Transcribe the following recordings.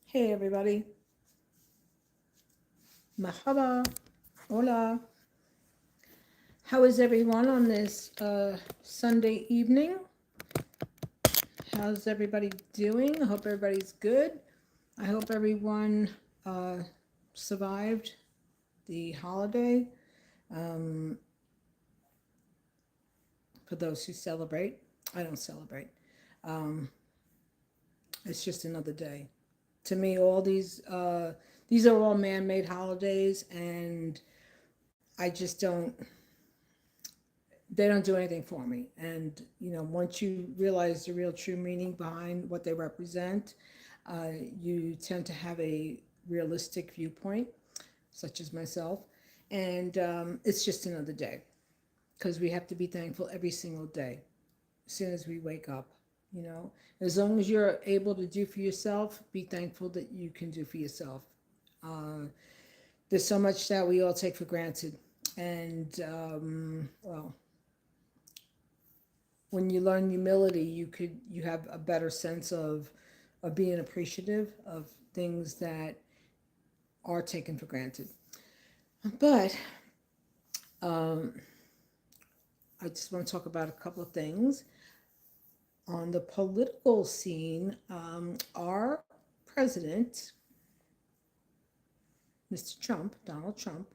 Hey everybody, mahaba, hola. How is everyone on this Sunday evening? How's everybody doing? I hope everybody's good. I hope everyone uh, survived the holiday. Um, for those who celebrate, I don't celebrate. Um, it's just another day. To me, all these are all man-made holidays, and I just don't they don't do anything for me. And once you realize the real true meaning behind what they represent, you tend to have a realistic viewpoint, such as myself. And it's just another day because we have to be thankful every single day as soon as we wake up. You know, as long as you're able to do for yourself, be thankful that you can do for yourself. Uh, there's so much that we all take for granted. And, well, when you learn humility, you have a better sense of being appreciative of things that are taken for granted. But um, I just want to talk about a couple of things on the political scene. Our president, Mr. Trump, Donald Trump,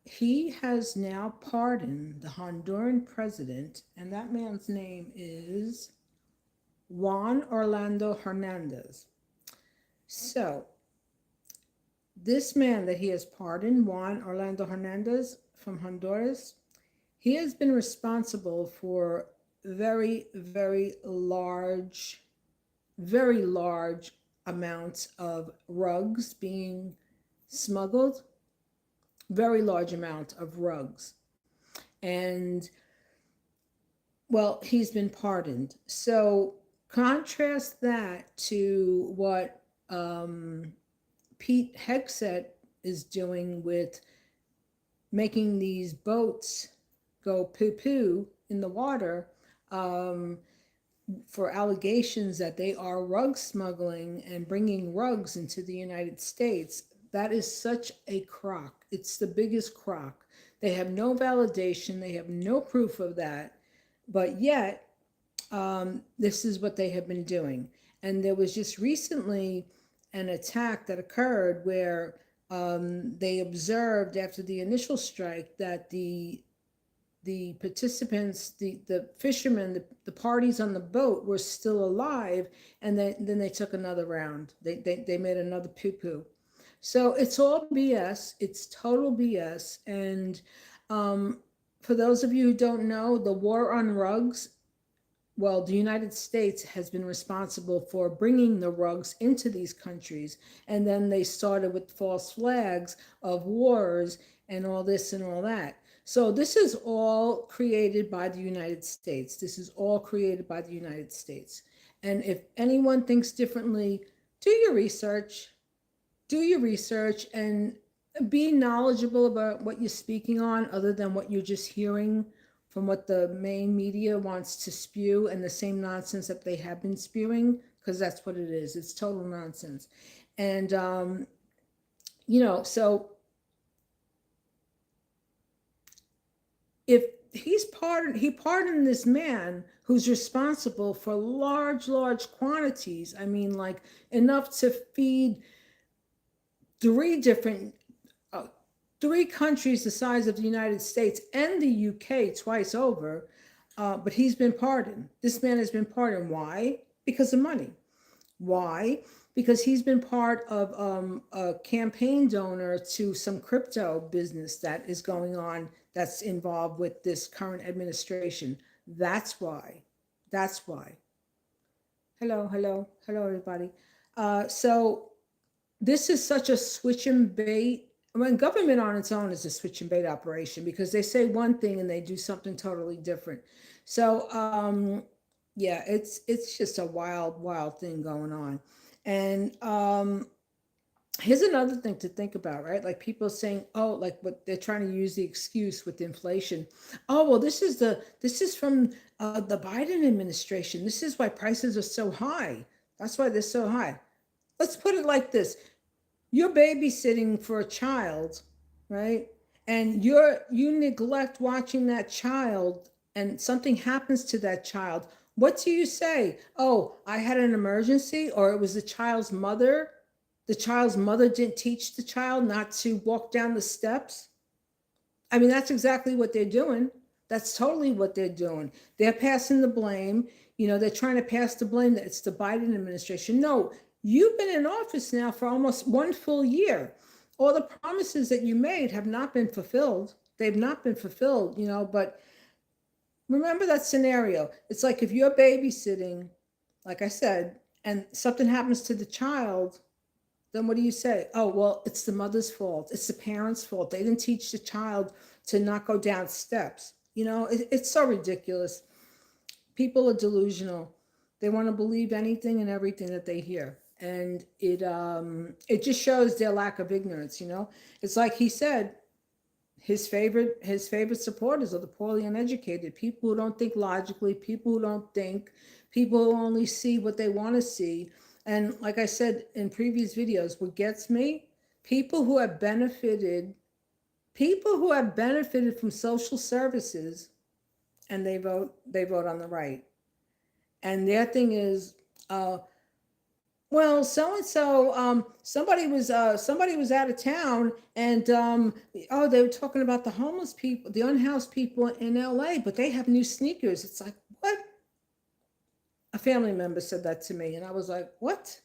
he has now pardoned the Honduran president, and that man's name is Juan Orlando Hernandez. So this man that he has pardoned, Juan Orlando Hernandez from Honduras, he has been responsible for very large amounts of rugs being smuggled, very large amount of rugs. And well, he's been pardoned. So contrast that to what Pete Hegseth is doing with making these boats go poo poo in the water um, for allegations that they are rug smuggling and bringing rugs into the United States. That is such a crock. It's the biggest crock. They have no validation, they have no proof of that, but yet this is what they have been doing. And there was just recently an attack that occurred where they observed after the initial strike that the participants, the fishermen, the parties on the boat were still alive, and then they took another round. They made another poo poo. So it's all BS. It's total BS. And um, for those of you who don't know, the war on rugs, well, the United States has been responsible for bringing the rugs into these countries. And then they started with false flags of wars and all this and all that. So this is all created by the United States. This is all created by the United States. And if anyone thinks differently, do your research. Do your research and be knowledgeable about what you're speaking on, other than what you're just hearing from what the main media wants to spew, and the same nonsense that they have been spewing, because that's what it is. It's total nonsense. And so if he pardoned this man who's responsible for large quantities. I mean, like enough to feed three different uh, three countries the size of the United States and the UK twice over. But he's been pardoned. This man has been pardoned. Why? Because of money. Why? Because he's been part of a campaign donor to some crypto business that is going on that's involved with this current administration. That's why. That's why. Hello, everybody. So this is such a switch and bait. I mean, government on its own is a switch and bait operation because they say one thing and they do something totally different. So, yeah, it's just a wild thing going on. And here's another thing to think about, right? Like people saying, oh, like what they're trying to use the excuse with inflation. Oh, well, this is from the Biden administration. This is why prices are so high. That's why they're so high. let's put it like this. You're babysitting for a child, right? And you neglect watching that child and something happens to that child. What do you say? Oh, I had an emergency, or it was the child's mother. The child's mother didn't teach the child not to walk down the steps. I mean, that's exactly what they're doing. That's totally what they're doing. They're passing the blame. They're trying to pass the blame that it's the Biden administration. No, you've been in office now for almost one full year. All the promises that you made have not been fulfilled. They've not been fulfilled, but remember that scenario. It's like if you're babysitting, like I said, and something happens to the child, then what do you say? Oh, well, it's the mother's fault. It's the parents' fault. They didn't teach the child to not go down steps. It's so ridiculous. People are delusional. They want to believe anything and everything that they hear. And it just shows their lack of ignorance. It's like he said, his favorite supporters are the poorly uneducated, people who don't think logically, people who don't think, people who only see what they want to see. And like I said in previous videos, what gets me, people who have benefited from social services, and they vote on the right. And their thing is, well, so and so, somebody was out of town, and oh, they were talking about the homeless people, the unhoused people in LA, but they have new sneakers. It's like, what? A family member said that to me, and I was like, what?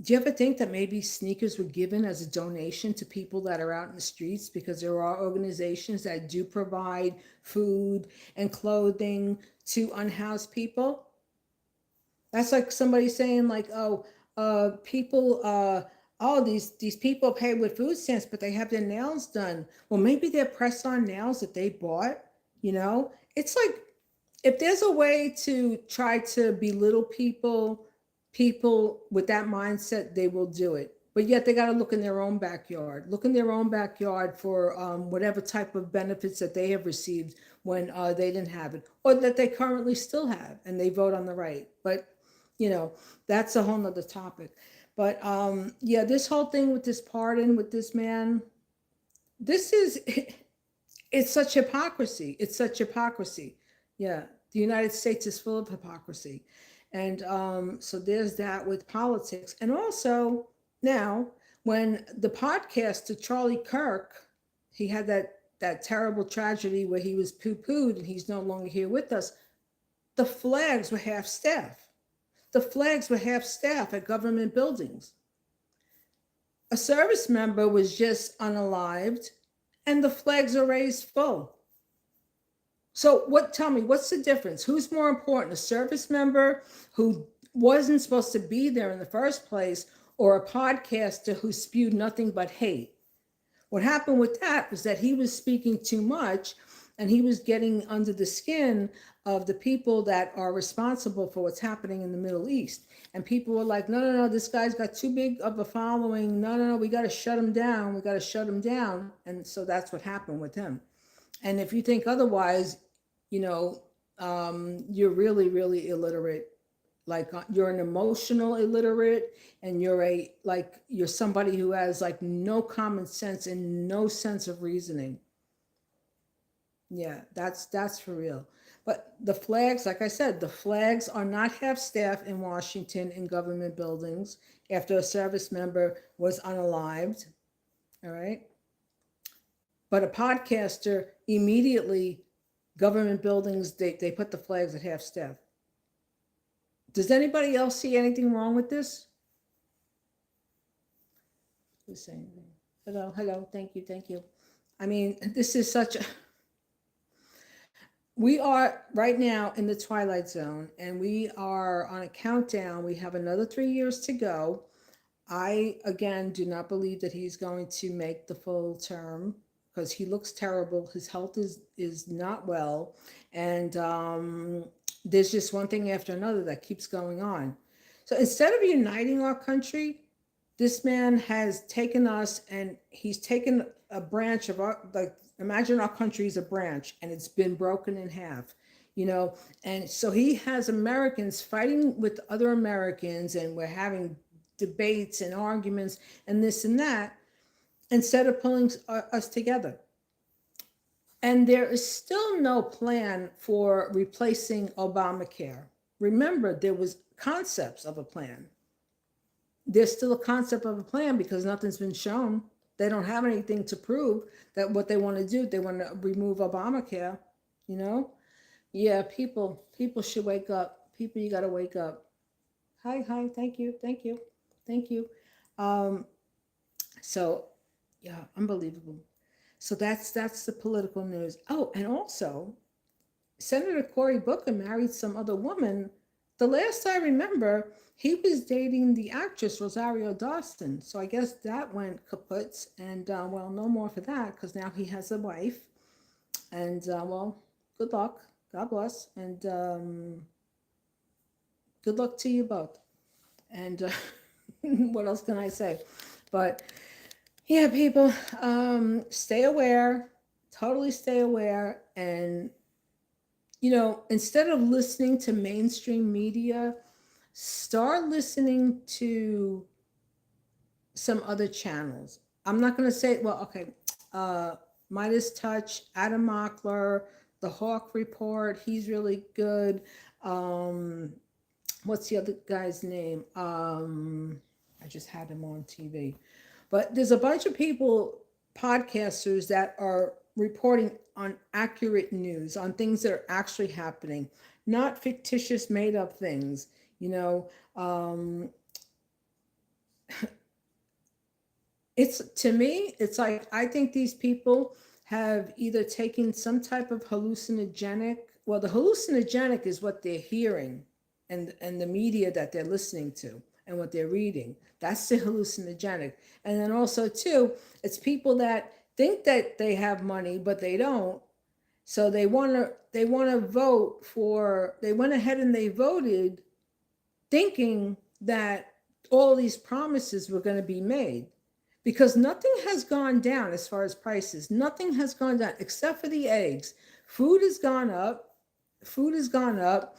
Do you ever think that maybe sneakers were given as a donation to people that are out in the streets? Because there are organizations that do provide food and clothing to unhoused people. That's like somebody saying like, oh, people, oh, these people pay with food stamps, but they have their nails done. Well, maybe they're press-on nails that they bought. It's like, if there's a way to try to belittle people with that mindset, they will do it. But yet they got to look in their own backyard. Look in their own backyard for whatever type of benefits that they have received when they didn't have it, or that they currently still have, and they vote on the right. But that's a whole nother topic. But yeah, this whole thing with this pardon with this man, this is it's such hypocrisy. It's such hypocrisy. Yeah, the United States is full of hypocrisy. And so there's that with politics. And also now, when the podcaster Charlie Kirk, he had that terrible tragedy where he was poo-pooed and he's no longer here with us, the flags were half staff. The flags were half staff at government buildings. A service member was just unalived and the flags are raised full. So tell me, what's the difference? Who's more important, a service member who wasn't supposed to be there in the first place, or a podcaster who spewed nothing but hate? What happened with that was that he was speaking too much, and he was getting under the skin of the people that are responsible for what's happening in the Middle East. And people were like, no, this guy's got too big of a following. No, we got to shut him down. We got to shut him down. And so that's what happened with him. And if you think otherwise, you're really, really illiterate. Like you're an emotional illiterate, and you're somebody who has like no common sense and no sense of reasoning. Yeah, that's for real. But the flags, like I said, the flags are not half staff in Washington in government buildings after a service member was unalived. All right. But a podcaster, immediately, government buildings, they put the flags at half staff. Does anybody else see anything wrong with this? Who's saying hello, thank you. I mean, this is such a... We are right now in the twilight zone, and we are on a countdown. We have another 3 years to go. I, again, do not believe that he's going to make the full term, because he looks terrible. His health is not well. And there's just one thing after another that keeps going on. So instead of uniting our country, this man has taken us, and he's taken a branch of our, like, imagine our country is a branch and it's been broken in half. you know. And so he has Americans fighting with other Americans, and we're having debates and arguments and this and that, instead of pulling us together. And there is still no plan for replacing Obamacare. Remember, there was concepts of a plan. There's still a concept of a plan because nothing's been shown. They don't have anything to prove that what they want to do. They want to remove Obamacare, you know? Yeah, people should wake up. People, you got to wake up. Hi, hi, thank you, thank you, thank you. Um, so, yeah, unbelievable. So that's the political news. Oh, and also, Senator Cory Booker married some other woman. The last I remember, he was dating the actress Rosario Dawson. So I guess that went kaput. And well, no more for that because now he has a wife. And well, good luck. God bless. And good luck to you both. And what else can I say? But yeah, people, stay aware, totally stay aware. And, you know, instead of listening to mainstream media, start listening to some other channels. I'm not going to say, well, okay, uh, Midas Touch, Adam Mockler, The Hawk Report, he's really good. Um, what's the other guy's name? I just had him on TV. But there's a bunch of people, podcasters, that are reporting on accurate news, on things that are actually happening, not fictitious, made up things. You know, it's, to me, it's like I think these people have either taken some type of hallucinogenic. Well, the hallucinogenic is what they're hearing, and the media that they're listening to and what they're reading. That's the hallucinogenic. And then also too, it's people that think that they have money but they don't. So they want to vote for, they went ahead and they voted thinking that all these promises were going to be made, because nothing has gone down as far as prices. Nothing has gone down except for the eggs. Food has gone up. Food has gone up.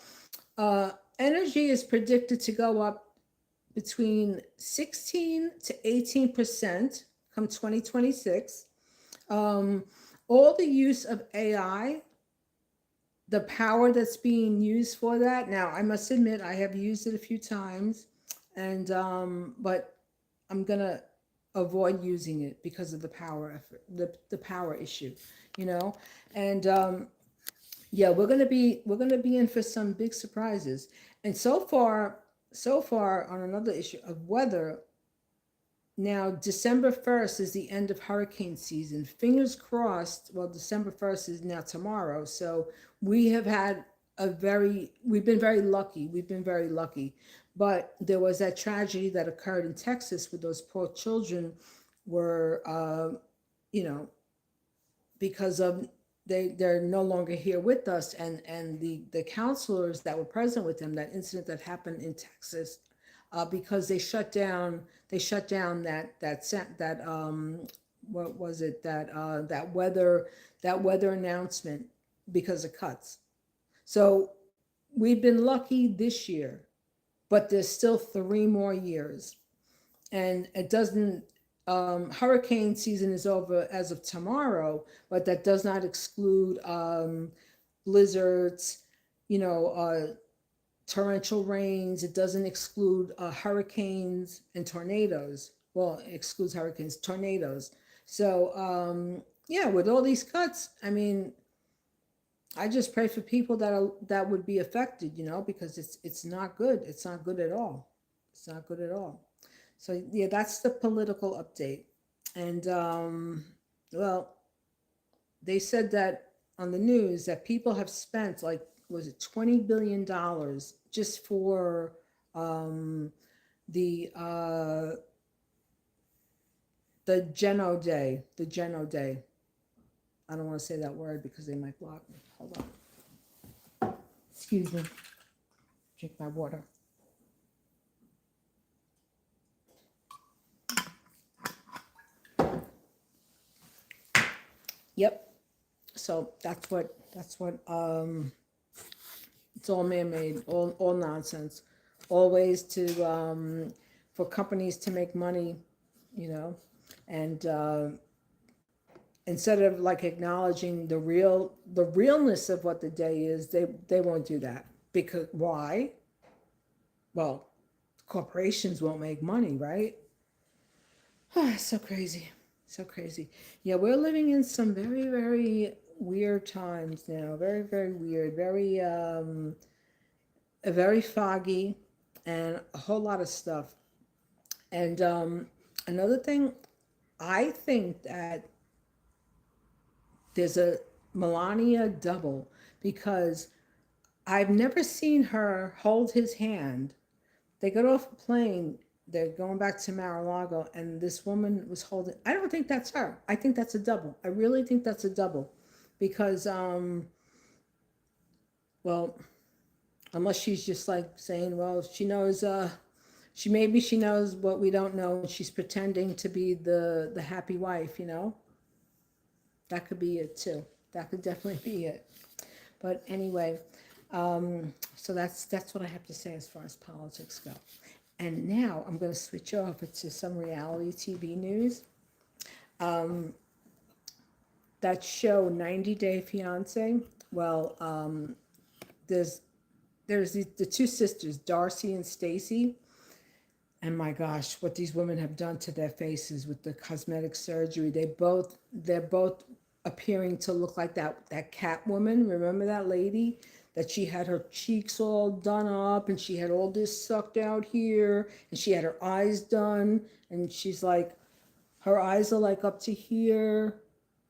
Energy is predicted to go up between 16 to 18% come 2026. All the use of AI, the power that's being used for that. Now, I must admit, I have used it a few times, and but I'm gonna avoid using it because of the power effort, the power issue, you know. And yeah, we're gonna be in for some big surprises. And so far on another issue of weather. Now, December 1st is the end of hurricane season. Fingers crossed. Well, December 1st is now tomorrow. So we have had we've been very lucky. We've been very lucky. But there was that tragedy that occurred in Texas with those poor children were, you know, because of they're no longer here with us, and the counselors that were present with them, that incident that happened in Texas, because they shut down that what was it, that weather announcement because of cuts. So we've been lucky this year, but there's still 3 more years. And it doesn't, hurricane season is over as of tomorrow, but that does not exclude blizzards, you know, torrential rains. It doesn't exclude hurricanes and tornadoes. Well, it excludes hurricanes, tornadoes. So yeah, with all these cuts, I mean, I just pray for people that would be affected, you know, because it's not good. It's not good at all. It's not good at all. So yeah, that's the political update. And well, they said that on the news that people have spent, like, was it $20 billion just for the uh the Geno Day. I don't want to say that word because they might block me. Hold on. Excuse me. Drink my water. Yep. So that's what It's all man-made, all nonsense, all ways to for companies to make money, you know, and instead of like acknowledging the realness of what the day is, they won't do that. Because why? Well, corporations won't make money, right? So crazy, so crazy. Yeah, we're living in some very, very weird times now. Very, very weird. Very foggy, and a whole lot of stuff. And another thing, I think that there's a Melania double, because I've never seen her hold his hand. They got off a plane. They're going back to Mar-a-Lago, and this woman was holding. I don't think that's her. I think that's a double. I really think that's a double, because well, unless she's just like saying, well, she knows. She knows what we don't know, and she's pretending to be the happy wife. You know, that could be it too. That could definitely be it. But anyway, so that's what I have to say as far as politics go. And now I'm going to switch over to some reality TV news. That show 90 Day Fiance. Well, there's the two sisters, Darcy and Stacy. And my gosh, what these women have done to their faces with the cosmetic surgery. They're both appearing to look like that cat woman. Remember that lady? That she had her cheeks all done up, and she had all this sucked out here, and she had her eyes done, and she's like, her eyes are like up to here,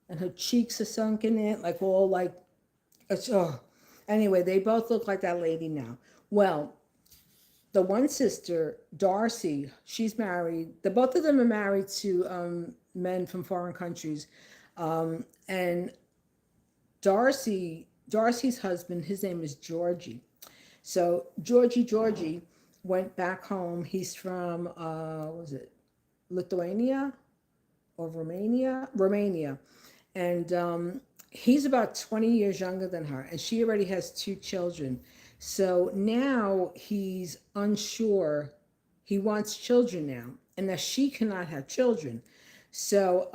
and her cheeks are sunken in, like all like, oh. Anyway, they both look like that lady now. Well, the one sister, Darcy, she's married. The both of them are married to men from foreign countries, and Darcy's husband, his name is Georgie. So Georgie went back home. He's from what was it, Lithuania or Romania? Romania, and he's about 20 years younger than her, and she already has two children. So now he's unsure. He wants children now, and that she cannot have children. So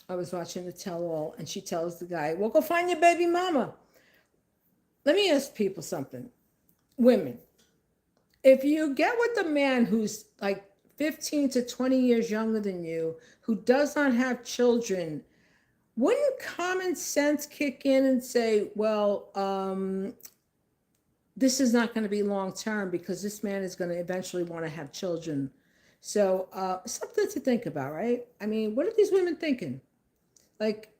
I was watching the tell all, and she tells the guy, well, go find your baby mama. Let me ask people something. Women, if you get with a man who's like 15 to 20 years younger than you, who does not have children, wouldn't common sense kick in and say, well, this is not going to be long term, because this man is going to eventually want to have children. So something to think about, right? I mean, what are these women thinking? Like,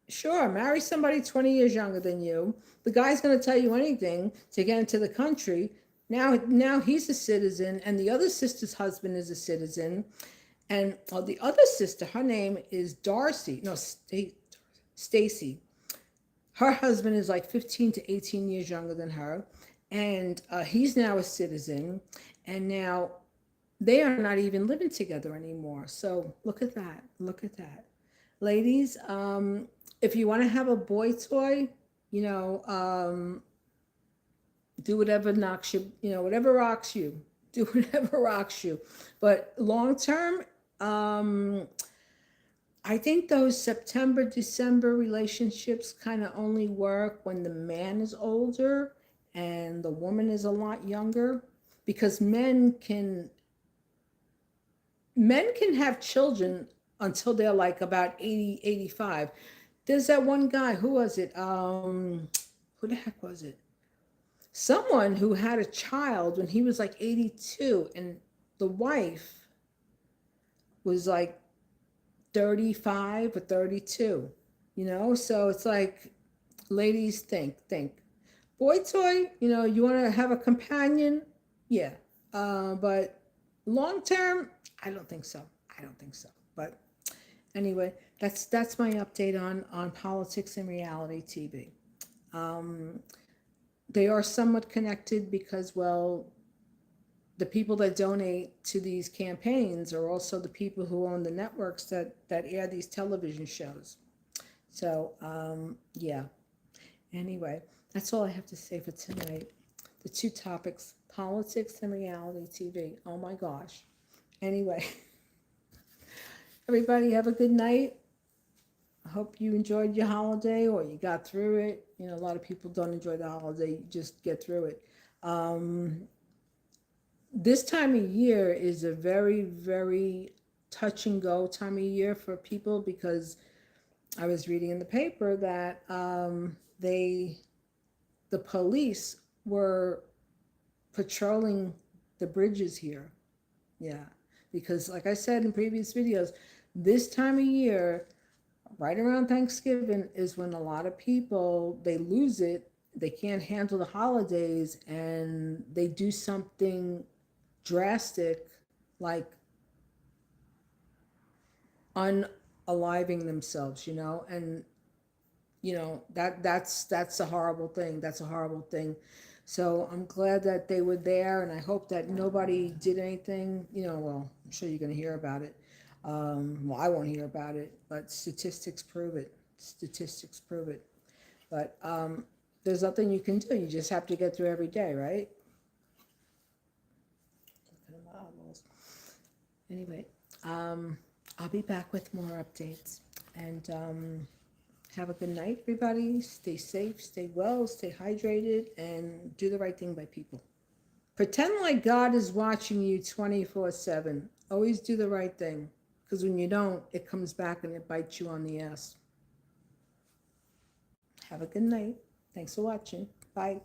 sure, marry somebody 20 years younger than you. The guy's going to tell you anything to get into the country. Now he's a citizen, and the other sister's husband is a citizen. And the other sister, her name is Darcy. No, Stacy. Her husband is like 15 to 18 years younger than her. And he's now a citizen. And now they are not even living together anymore. So look at that. Look at that. Ladies, if you want to have a boy toy, you know, do whatever knocks you, you know, whatever rocks you. Do whatever rocks you. But long term, I think those September, December relationships kind of only work when the man is older and the woman is a lot younger, because men can have children until they're like about 80, 85. There's that one guy, who was it? Who the heck was it? Someone who had a child when he was like 82, and the wife was like 35 or 32, you know? So it's like, ladies, think. Boy toy, you know, you want to have a companion? Yeah. But long term, I don't think so. I don't think so. But anyway, that's my update on politics and reality TV. They are somewhat connected because, well, the people that donate to these campaigns are also the people who own the networks that air these television shows. So yeah. Anyway, That's all I have to say for tonight. The two topics, politics and reality TV. Oh my gosh. Anyway, everybody have a good night. I hope you enjoyed your holiday or you got through it. You know, a lot of people don't enjoy the holiday, you just get through it. This time of year is a very, very touch and go time of year for people because I was reading in the paper that the police were patrolling the bridges here. Yeah, because like I said in previous videos, this time of year, right around Thanksgiving, is when a lot of people they lose it. They can't handle the holidays and they do something drastic like unaliving themselves, you know, and you know that's a horrible thing. That's a horrible thing. So I'm glad that they were there, and I hope that nobody did anything. You know, well, I'm sure you're going to hear about it. Well, I won't hear about it, but statistics prove it. Statistics prove it. But there's nothing you can do. You just have to get through every day, right? Anyway, I'll be back with more updates. And have a good night, everybody. Stay safe, stay well, stay hydrated, and do the right thing by people. Pretend like God is watching you 24/7. Always do the right thing. Because when you don't, it comes back and it bites you on the ass. Have a good night. Thanks for watching. Bye.